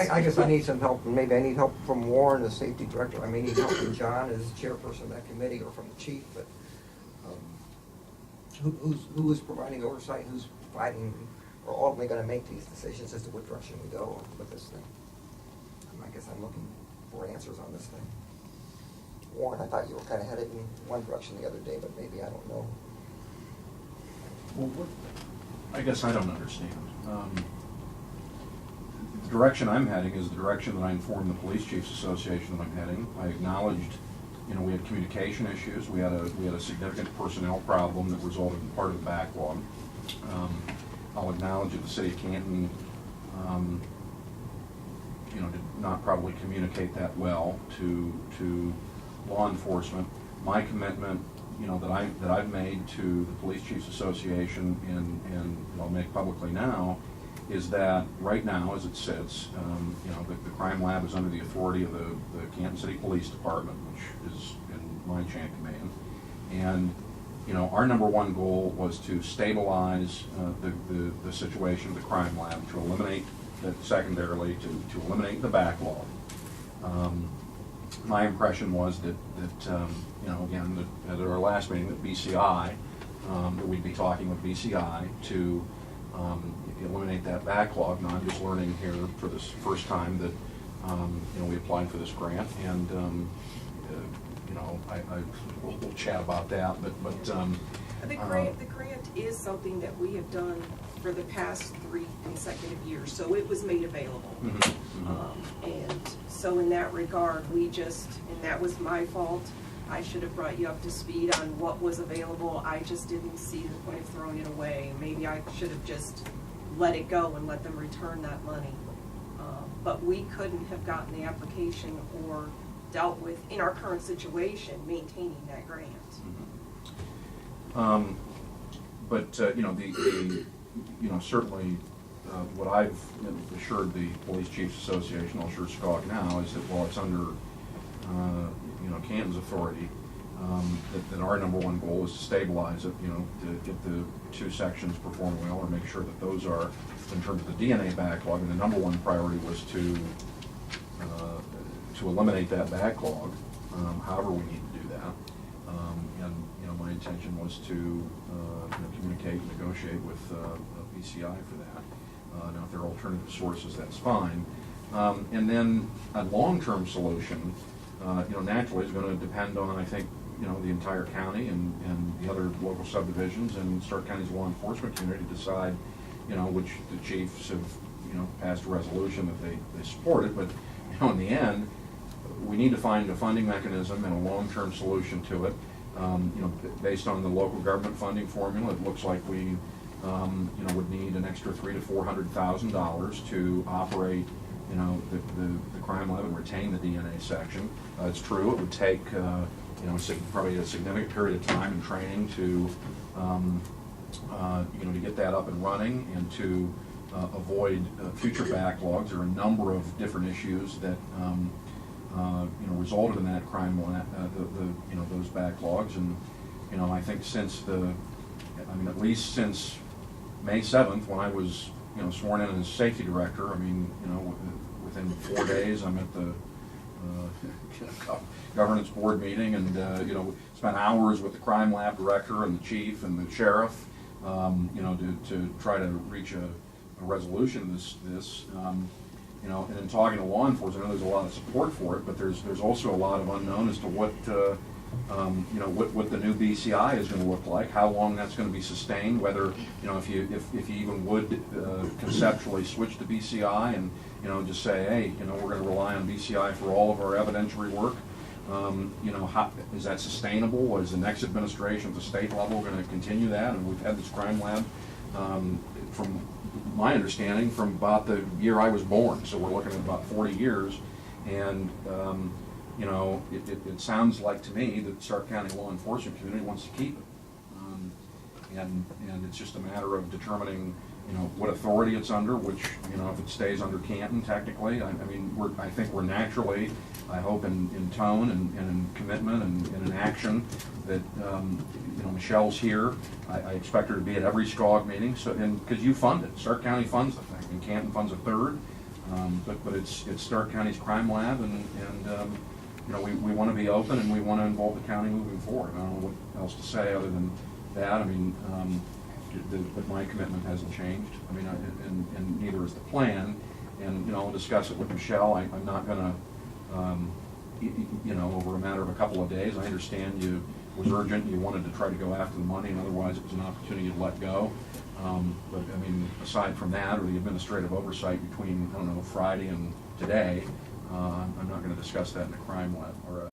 it's. I guess I need some help, and maybe I need help from Warren, the safety director. I may need help from John as chairperson of that committee, or from the chief, but who is providing oversight, who's providing, or ultimately gonna make these decisions as to what direction we go with this thing? I guess I'm looking for answers on this thing. Warren, I thought you were kinda headed in one direction the other day, but maybe I don't know. Well, I guess I don't understand. The direction I'm heading is the direction that I informed the Police Chiefs Association that I'm heading. I acknowledged, we had communication issues. We had a significant personnel problem that resulted in part of the backlog. I'll acknowledge that the City of Canton, did not probably communicate that well to law enforcement. My commitment, that I've made to the Police Chiefs Association and I'll make publicly now, is that right now, as it sits, the crime lab is under the authority of the Canton City Police Department, which is in my chain of command. And our number one goal was to stabilize the situation of the crime lab, to eliminate that, secondarily to eliminate the backlog. My impression was that again, at our last meeting, that BCI, that we'd be talking with BCI to eliminate that backlog. Now, I'm just learning here for this first time that we applied for this grant, and we'll chat about that. But The grant is something that we have done for the past 3 consecutive years, so it was made available. And so in that regard, and that was my fault. I should have brought you up to speed on what was available. I just didn't see the point of throwing it away. Maybe I should have just let it go and let them return that money. But we couldn't have gotten the application or dealt with, in our current situation, maintaining that grant. But certainly what I've assured the Police Chiefs Association, I'll assure SCOG now, is that while it's under Canton's authority, that our number one goal is to stabilize it, to get the two sections perform well, or make sure that those are, in terms of the DNA backlog, and the number one priority was to eliminate that backlog, however we need to do that. And my intention was to communicate and negotiate with BCI for that. Now, if there are alternative sources, that's fine. And then a long-term solution, naturally is going to depend on, I think, the entire county and the other local subdivisions and Stark County's law enforcement community decide, which the chiefs have, passed a resolution that they supported. But, in the end, we need to find a funding mechanism and a long-term solution to it. Based on the local government funding formula, it looks like we, would need an extra $300,000 to $400,000 to operate, the crime lab and retain the DNA section. It's true, it would take, probably a significant period of time and training to, to get that up and running and to avoid future backlogs. There are a number of different issues that, resulted in that crime lab, those backlogs. And, I think at least since May 7th, when I was, sworn in as safety director, within 4 days, I'm at the governance board meeting, and spent hours with the crime lab director and the chief and the sheriff, to try to reach a resolution of this. And in talking to law enforcement, I know there's a lot of support for it, but there's also a lot of unknown as to what the new BCI is going to look like, how long that's going to be sustained, whether if you even would conceptually switch to BCI and just say, hey, we're going to rely on BCI for all of our evidentiary work. How, is that sustainable? Is the next administration at the state level going to continue that? And we've had this crime lab from my understanding from about the year I was born, so we're looking at about 40 years. And it sounds like to me that the Stark County law enforcement community wants to keep it. And it's just a matter of determining, what authority it's under, which, if it stays under Canton, technically, I think we're naturally, I hope in tone and in commitment and in action that, Michelle's here. I expect her to be at every SCOG meeting, so, and because you fund it. Stark County funds the thing, and Canton funds a third. But it's Stark County's crime lab, and you know, we want to be open, and we want to involve the county moving forward. I don't know what else to say other than that. I mean, but my commitment hasn't changed. I mean, and neither is the plan. And, you know, I'll discuss it with Michelle. I'm not going to, you know, over a matter of a couple of days. I understand you was urgent, you wanted to try to go after the money, and otherwise it was an opportunity to let go. But, I mean, aside from that, or the administrative oversight between, I don't know, Friday and today, I'm not going to discuss that in a crime lab or